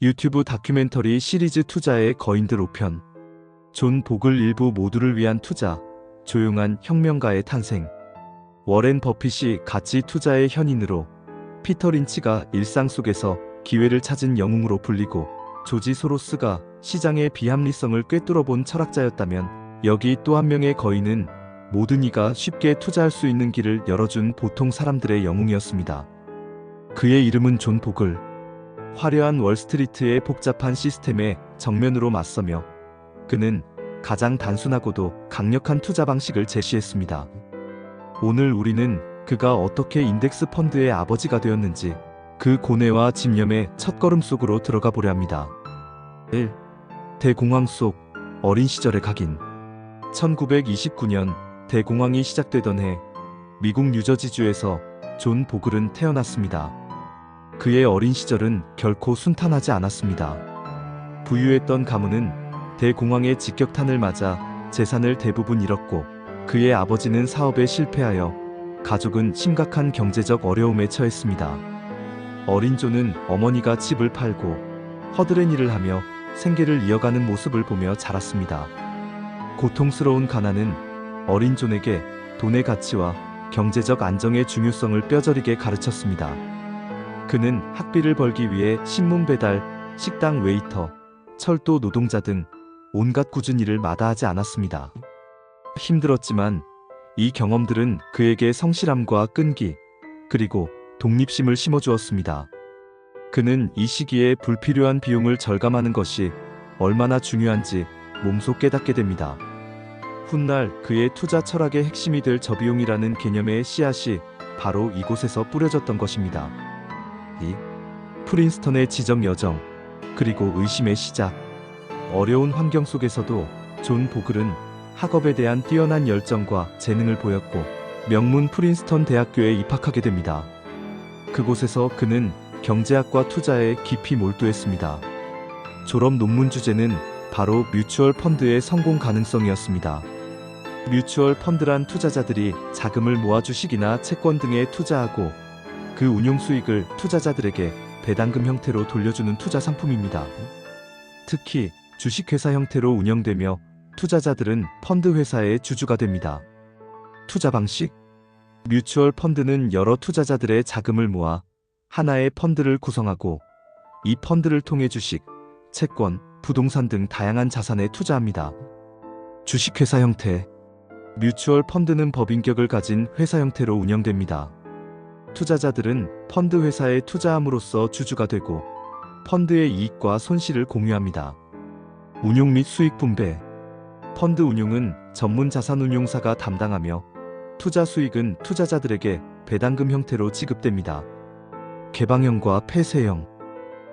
유튜브 다큐멘터리 시리즈 투자의 거인들 5편. 존 보글 일부 모두를 위한 투자. 조용한 혁명가의 탄생. 워렌 버핏이 가치 투자의 현인으로, 피터 린치가 일상 속에서 기회를 찾은 영웅으로 불리고, 조지 소로스가 시장의 비합리성을 꿰뚫어본 철학자였다면, 여기 또 한 명의 거인은 모든 이가 쉽게 투자할 수 있는 길을 열어준 보통 사람들의 영웅이었습니다. 그의 이름은 존 보글. 화려한 월스트리트의 복잡한 시스템에 정면으로 맞서며 그는 가장 단순하고도 강력한 투자 방식을 제시했습니다. 오늘 우리는 그가 어떻게 인덱스 펀드의 아버지가 되었는지, 그 고뇌와 집념의 첫걸음 속으로 들어가 보려 합니다. 1. 대공황 속 어린 시절의 각인. 1929년 대공황이 시작되던 해, 미국 뉴저지주에서 존 보글은 태어났습니다. 그의 어린 시절은 결코 순탄하지 않았습니다. 부유했던 가문은 대공황의 직격탄을 맞아 재산을 대부분 잃었고, 그의 아버지는 사업에 실패하여 가족은 심각한 경제적 어려움에 처했습니다. 어린 존은 어머니가 집을 팔고 허드렛 일을 하며 생계를 이어가는 모습을 보며 자랐습니다. 고통스러운 가난은 어린 존에게 돈의 가치와 경제적 안정의 중요성을 뼈저리게 가르쳤습니다. 그는 학비를 벌기 위해 신문 배달, 식당 웨이터, 철도 노동자 등 온갖 굳은 일을 마다하지 않았습니다. 힘들었지만 이 경험들은 그에게 성실함과 끈기, 그리고 독립심을 심어주었습니다. 그는 이 시기에 불필요한 비용을 절감하는 것이 얼마나 중요한지 몸소 깨닫게 됩니다. 훗날 그의 투자 철학의 핵심이 될 저비용이라는 개념의 씨앗이 바로 이곳에서 뿌려졌던 것입니다. 2. 프린스턴의 지적 여정, 그리고 의심의 시작. 어려운 환경 속에서도 존 보글은 학업에 대한 뛰어난 열정과 재능을 보였고, 명문 프린스턴 대학교에 입학하게 됩니다. 그곳에서 그는 경제학과 투자에 깊이 몰두했습니다. 졸업 논문 주제는 바로 뮤추얼 펀드의 성공 가능성이었습니다. 뮤추얼 펀드란 투자자들이 자금을 모아 주식이나 채권 등에 투자하고 그 운용 수익을 투자자들에게 배당금 형태로 돌려주는 투자 상품입니다. 특히 주식회사 형태로 운영되며 투자자들은 펀드 회사의 주주가 됩니다. 투자 방식. 뮤추얼 펀드는 여러 투자자들의 자금을 모아 하나의 펀드를 구성하고, 이 펀드를 통해 주식, 채권, 부동산 등 다양한 자산에 투자합니다. 주식회사 형태. 뮤추얼 펀드는 법인격을 가진 회사 형태로 운영됩니다. 투자자들은 펀드 회사에 투자함으로써 주주가 되고, 펀드의 이익과 손실을 공유합니다. 운용 및 수익 분배. 펀드 운용은 전문 자산 운용사가 담당하며, 투자 수익은 투자자들에게 배당금 형태로 지급됩니다. 개방형과 폐쇄형.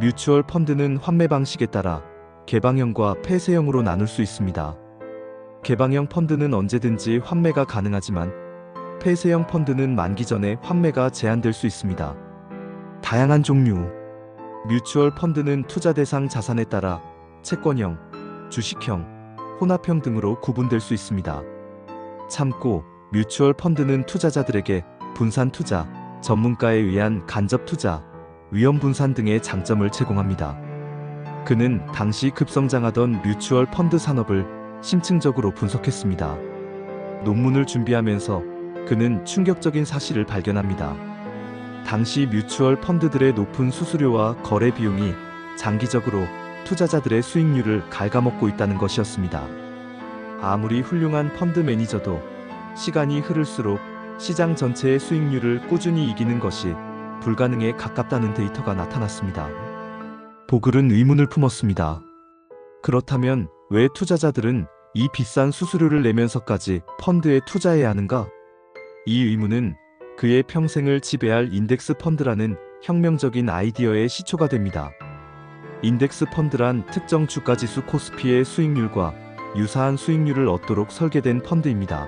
뮤추얼 펀드는 환매 방식에 따라 개방형과 폐쇄형으로 나눌 수 있습니다. 개방형 펀드는 언제든지 환매가 가능하지만, 폐쇄형 펀드는 만기 전에 환매가 제한될 수 있습니다. 다양한 종류. 뮤추얼 펀드는 투자 대상 자산에 따라 채권형, 주식형, 혼합형 등으로 구분될 수 있습니다. 참고, 뮤추얼 펀드는 투자자들에게 분산 투자, 전문가에 의한 간접 투자, 위험 분산 등의 장점을 제공합니다. 그는 당시 급성장하던 뮤추얼 펀드 산업을 심층적으로 분석했습니다. 논문을 준비하면서 그는 충격적인 사실을 발견합니다. 당시 뮤추얼 펀드들의 높은 수수료와 거래 비용이 장기적으로 투자자들의 수익률을 갉아먹고 있다는 것이었습니다. 아무리 훌륭한 펀드 매니저도 시간이 흐를수록 시장 전체의 수익률을 꾸준히 이기는 것이 불가능에 가깝다는 데이터가 나타났습니다. 보글은 의문을 품었습니다. 그렇다면 왜 투자자들은 이 비싼 수수료를 내면서까지 펀드에 투자해야 하는가? 이 의문은 그의 평생을 지배할 인덱스 펀드라는 혁명적인 아이디어의 시초가 됩니다. 인덱스 펀드란 특정 주가지수 코스피의 수익률과 유사한 수익률을 얻도록 설계된 펀드입니다.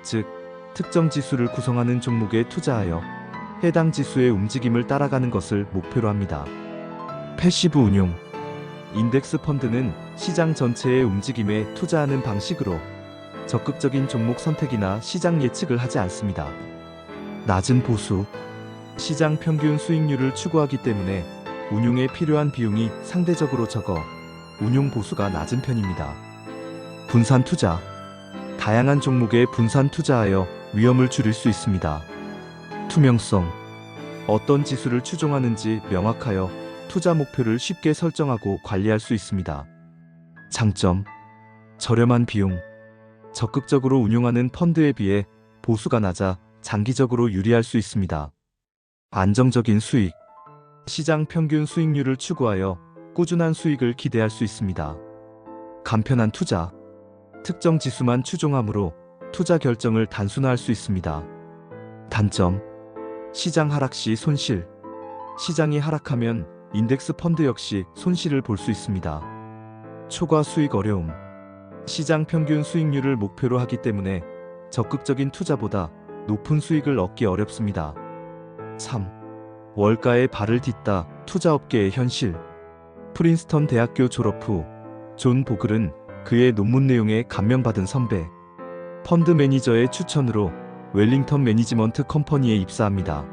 즉, 특정 지수를 구성하는 종목에 투자하여 해당 지수의 움직임을 따라가는 것을 목표로 합니다. 패시브 운용. 인덱스 펀드는 시장 전체의 움직임에 투자하는 방식으로 적극적인 종목 선택이나 시장 예측을 하지 않습니다. 낮은 보수. 시장 평균 수익률을 추구하기 때문에 운용에 필요한 비용이 상대적으로 적어 운용 보수가 낮은 편입니다. 분산 투자. 다양한 종목에 분산 투자하여 위험을 줄일 수 있습니다. 투명성. 어떤 지수를 추종하는지 명확하여 투자 목표를 쉽게 설정하고 관리할 수 있습니다. 장점. 저렴한 비용. 적극적으로 운용하는 펀드에 비해 보수가 낮아 장기적으로 유리할 수 있습니다. 안정적인 수익. 시장 평균 수익률을 추구하여 꾸준한 수익을 기대할 수 있습니다. 간편한 투자. 특정 지수만 추종하므로 투자 결정을 단순화할 수 있습니다. 단점. 시장 하락 시 손실. 시장이 하락하면 인덱스 펀드 역시 손실을 볼 수 있습니다. 초과 수익 어려움. 시장 평균 수익률을 목표로 하기 때문에 적극적인 투자보다 높은 수익을 얻기 어렵습니다. 3. 월가에 발을 딛다 투자업계의 현실. 프린스턴 대학교 졸업 후 존 보글은 그의 논문 내용에 감명받은 선배, 펀드 매니저의 추천으로 웰링턴 매니지먼트 컴퍼니에 입사합니다.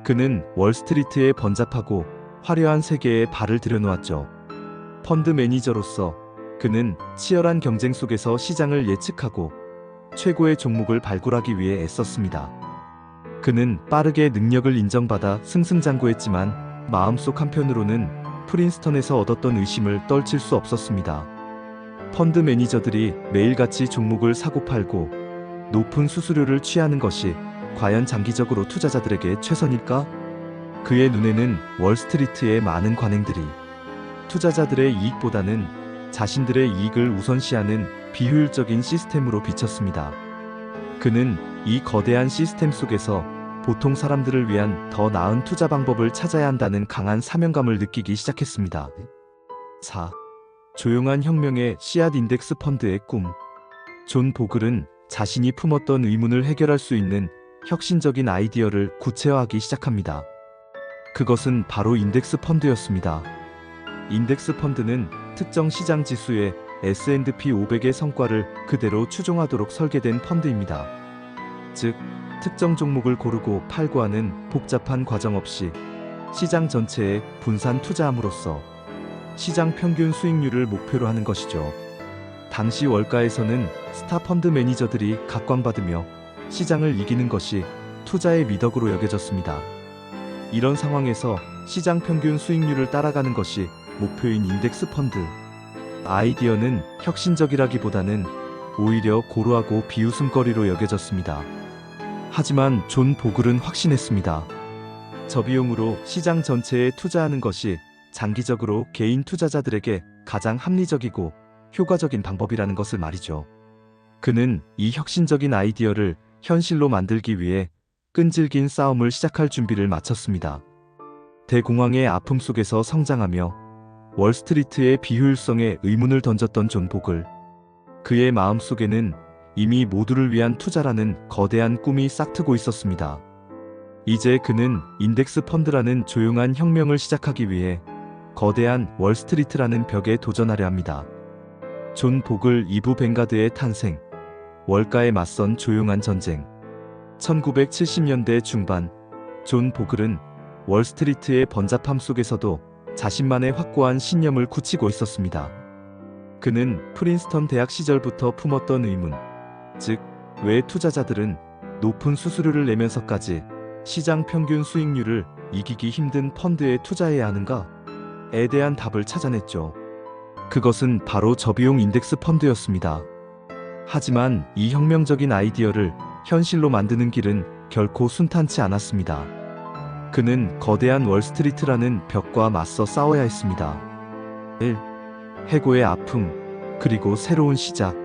그는 월스트리트의 번잡하고 화려한 세계에 발을 들여놓았죠. 펀드 매니저로서 그는 치열한 경쟁 속에서 시장을 예측하고 최고의 종목을 발굴하기 위해 애썼습니다. 그는 빠르게 능력을 인정받아 승승장구했지만 마음속 한편으로는 프린스턴에서 얻었던 의심을 떨칠 수 없었습니다. 펀드 매니저들이 매일같이 종목을 사고 팔고 높은 수수료를 취하는 것이 과연 장기적으로 투자자들에게 최선일까? 그의 눈에는 월스트리트의 많은 관행들이 투자자들의 이익보다는 자신들의 이익을 우선시하는 비효율적인 시스템으로 비쳤습니다. 그는 이 거대한 시스템 속에서 보통 사람들을 위한 더 나은 투자 방법을 찾아야 한다는 강한 사명감을 느끼기 시작했습니다. 4. 조용한 혁명의 씨앗 인덱스 펀드의 꿈. 존 보글은 자신이 품었던 의문을 해결할 수 있는 혁신적인 아이디어를 구체화하기 시작합니다. 그것은 바로 인덱스 펀드였습니다. 인덱스 펀드는 특정 시장 지수의 S&P 500의 성과를 그대로 추종하도록 설계된 펀드입니다. 즉, 특정 종목을 고르고 팔고 하는 복잡한 과정 없이 시장 전체에 분산 투자함으로써 시장 평균 수익률을 목표로 하는 것이죠. 당시 월가에서는 스타 펀드 매니저들이 각광받으며 시장을 이기는 것이 투자의 미덕으로 여겨졌습니다. 이런 상황에서 시장 평균 수익률을 따라가는 것이 목표인 인덱스 펀드. 아이디어는 혁신적이라기보다는 오히려 고루하고 비웃음거리로 여겨졌습니다. 하지만 존 보글은 확신했습니다. 저비용으로 시장 전체에 투자하는 것이 장기적으로 개인 투자자들에게 가장 합리적이고 효과적인 방법이라는 것을 말이죠. 그는 이 혁신적인 아이디어를 현실로 만들기 위해 끈질긴 싸움을 시작할 준비를 마쳤습니다. 대공황의 아픔 속에서 성장하며 월스트리트의 비효율성에 의문을 던졌던 존 보글. 그의 마음속에는 이미 모두를 위한 투자라는 거대한 꿈이 싹트고 있었습니다. 이제 그는 인덱스 펀드라는 조용한 혁명을 시작하기 위해 거대한 월스트리트라는 벽에 도전하려 합니다. 존 보글 2부 뱅가드의 탄생. 월가에 맞선 조용한 전쟁. 1970년대 중반, 존 보글은 월스트리트의 번잡함 속에서도 자신만의 확고한 신념을 굳히고 있었습니다. 그는 프린스턴 대학 시절부터 품었던 의문, 즉, 왜 투자자들은 높은 수수료를 내면서까지 시장 평균 수익률을 이기기 힘든 펀드에 투자해야 하는가?에 대한 답을 찾아냈죠. 그것은 바로 저비용 인덱스 펀드였습니다. 하지만 이 혁명적인 아이디어를 현실로 만드는 길은 결코 순탄치 않았습니다. 그는 거대한 월스트리트라는 벽과 맞서 싸워야 했습니다. 1. 해고의 아픔, 그리고 새로운 시작.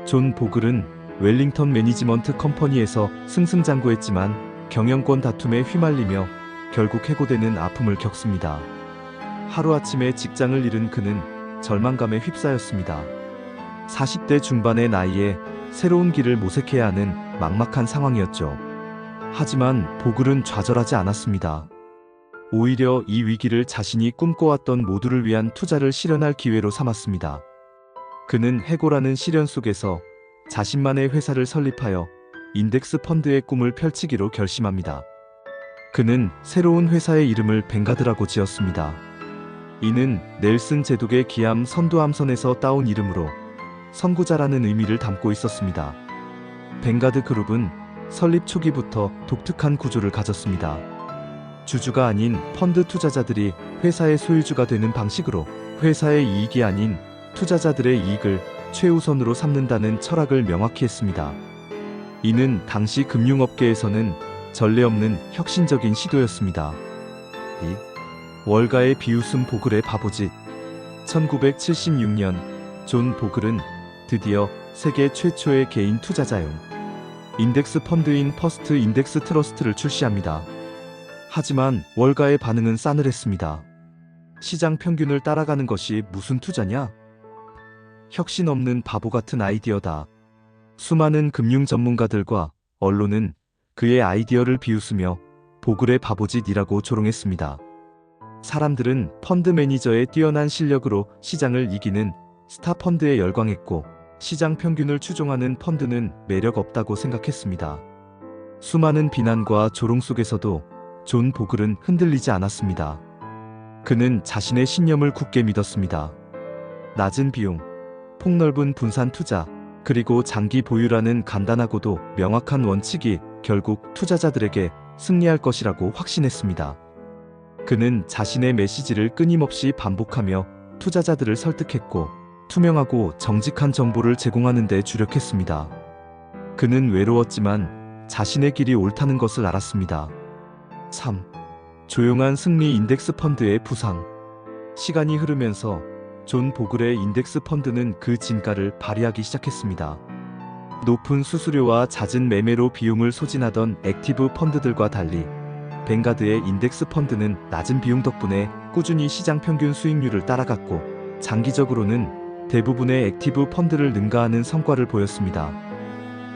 존 보글은 웰링턴 매니지먼트 컴퍼니에서 승승장구했지만 경영권 다툼에 휘말리며 결국 해고되는 아픔을 겪습니다. 하루아침에 직장을 잃은 그는 절망감에 휩싸였습니다. 40대 중반의 나이에 새로운 길을 모색해야 하는 막막한 상황이었죠. 하지만 보글은 좌절하지 않았습니다. 오히려 이 위기를 자신이 꿈꿔왔던 모두를 위한 투자를 실현할 기회로 삼았습니다. 그는 해고라는 시련 속에서 자신만의 회사를 설립하여 인덱스 펀드의 꿈을 펼치기로 결심합니다. 그는 새로운 회사의 이름을 벵가드라고 지었습니다. 이는 넬슨 제독의 기암 선두함선에서 따온 이름으로 선구자라는 의미를 담고 있었습니다. 벵가드 그룹은 설립 초기부터 독특한 구조를 가졌습니다. 주주가 아닌 펀드 투자자들이 회사의 소유주가 되는 방식으로 회사의 이익이 아닌 투자자들의 이익을 최우선으로 삼는다는 철학을 명확히 했습니다. 이는 당시 금융업계에서는 전례 없는 혁신적인 시도였습니다. 월가의 비웃음 보글의 바보짓. 1976년 존 보글은 드디어 세계 최초의 개인 투자자용 인덱스 펀드인 퍼스트 인덱스 트러스트를 출시합니다. 하지만 월가의 반응은 싸늘했습니다. 시장 평균을 따라가는 것이 무슨 투자냐? 혁신 없는 바보 같은 아이디어다. 수많은 금융 전문가들과 언론은 그의 아이디어를 비웃으며 보글의 바보짓이라고 조롱했습니다. 사람들은 펀드 매니저의 뛰어난 실력으로 시장을 이기는 스타 펀드에 열광했고 시장 평균을 추종하는 펀드는 매력 없다고 생각했습니다. 수많은 비난과 조롱 속에서도 존 보글은 흔들리지 않았습니다. 그는 자신의 신념을 굳게 믿었습니다. 낮은 비용, 폭넓은 분산 투자, 그리고 장기 보유라는 간단하고도 명확한 원칙이 결국 투자자들에게 승리할 것이라고 확신했습니다. 그는 자신의 메시지를 끊임없이 반복하며 투자자들을 설득했고 투명하고 정직한 정보를 제공하는 데 주력했습니다. 그는 외로웠지만 자신의 길이 옳다는 것을 알았습니다. 3. 조용한 승리 인덱스 펀드의 부상. 시간이 흐르면서 존 보글의 인덱스 펀드는 그 진가를 발휘하기 시작했습니다. 높은 수수료와 잦은 매매로 비용을 소진하던 액티브 펀드들과 달리 벵가드의 인덱스 펀드는 낮은 비용 덕분에 꾸준히 시장 평균 수익률을 따라갔고 장기적으로는 대부분의 액티브 펀드를 능가하는 성과를 보였습니다.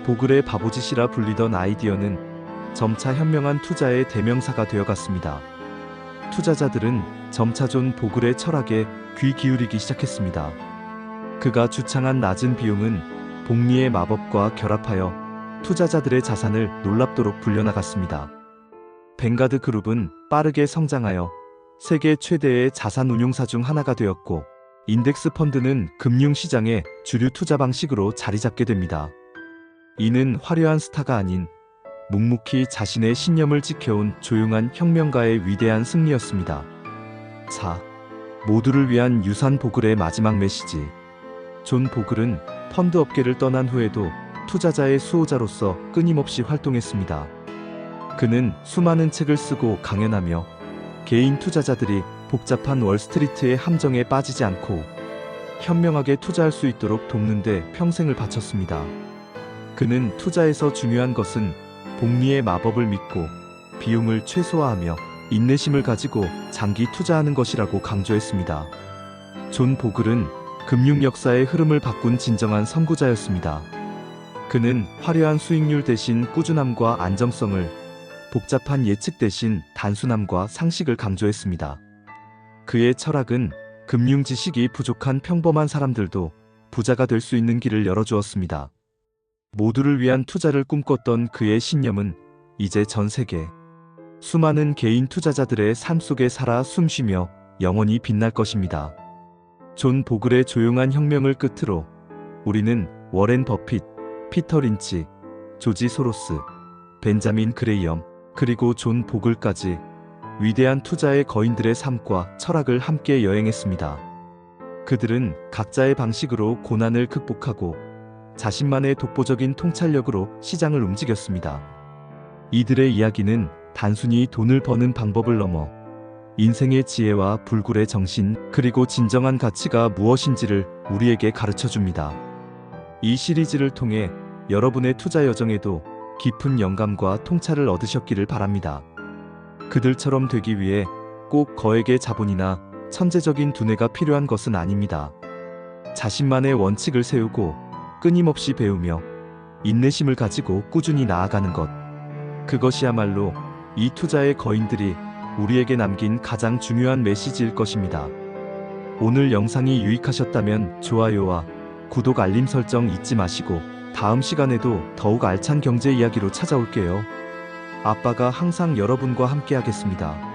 보글의 바보짓이라 불리던 아이디어는 점차 현명한 투자의 대명사가 되어갔습니다. 투자자들은 점차 존 보글의 철학에 귀 기울이기 시작했습니다. 그가 주창한 낮은 비용은 복리의 마법과 결합하여 투자자들의 자산을 놀랍도록 불려나갔습니다. 벵가드 그룹은 빠르게 성장하여 세계 최대의 자산 운용사 중 하나가 되었고 인덱스 펀드는 금융시장의 주류 투자 방식으로 자리 잡게 됩니다. 이는 화려한 스타가 아닌 묵묵히 자신의 신념을 지켜온 조용한 혁명가의 위대한 승리였습니다. 4. 모두를 위한 유산 보글의 마지막 메시지. 존 보글은 펀드 업계를 떠난 후에도 투자자의 수호자로서 끊임없이 활동했습니다. 그는 수많은 책을 쓰고 강연하며 개인 투자자들이 복잡한 월스트리트의 함정에 빠지지 않고 현명하게 투자할 수 있도록 돕는 데 평생을 바쳤습니다. 그는 투자에서 중요한 것은 복리의 마법을 믿고 비용을 최소화하며 인내심을 가지고 장기 투자하는 것이라고 강조했습니다. 존 보글은 금융 역사의 흐름을 바꾼 진정한 선구자였습니다. 그는 화려한 수익률 대신 꾸준함과 안정성을, 복잡한 예측 대신 단순함과 상식을 강조했습니다. 그의 철학은 금융 지식이 부족한 평범한 사람들도 부자가 될 수 있는 길을 열어주었습니다. 모두를 위한 투자를 꿈꿨던 그의 신념은 이제 전 세계 수많은 개인 투자자들의 삶 속에 살아 숨쉬며 영원히 빛날 것입니다. 존 보글의 조용한 혁명을 끝으로 우리는 워렌 버핏, 피터 린치, 조지 소로스, 벤자민 그레이엄, 그리고 존 보글까지 위대한 투자의 거인들의 삶과 철학을 함께 여행했습니다. 그들은 각자의 방식으로 고난을 극복하고 자신만의 독보적인 통찰력으로 시장을 움직였습니다. 이들의 이야기는 단순히 돈을 버는 방법을 넘어 인생의 지혜와 불굴의 정신, 그리고 진정한 가치가 무엇인지를 우리에게 가르쳐 줍니다. 이 시리즈를 통해 여러분의 투자 여정에도 깊은 영감과 통찰을 얻으셨기를 바랍니다. 그들처럼 되기 위해 꼭 거액의 자본이나 천재적인 두뇌가 필요한 것은 아닙니다. 자신만의 원칙을 세우고 끊임없이 배우며 인내심을 가지고 꾸준히 나아가는 것, 그것이야말로 이 투자의 거인들이 우리에게 남긴 가장 중요한 메시지일 것입니다. 오늘 영상이 유익하셨다면 좋아요와 구독 알림 설정 잊지 마시고 다음 시간에도 더욱 알찬 경제 이야기로 찾아올게요. 아빠가 항상 여러분과 함께하겠습니다.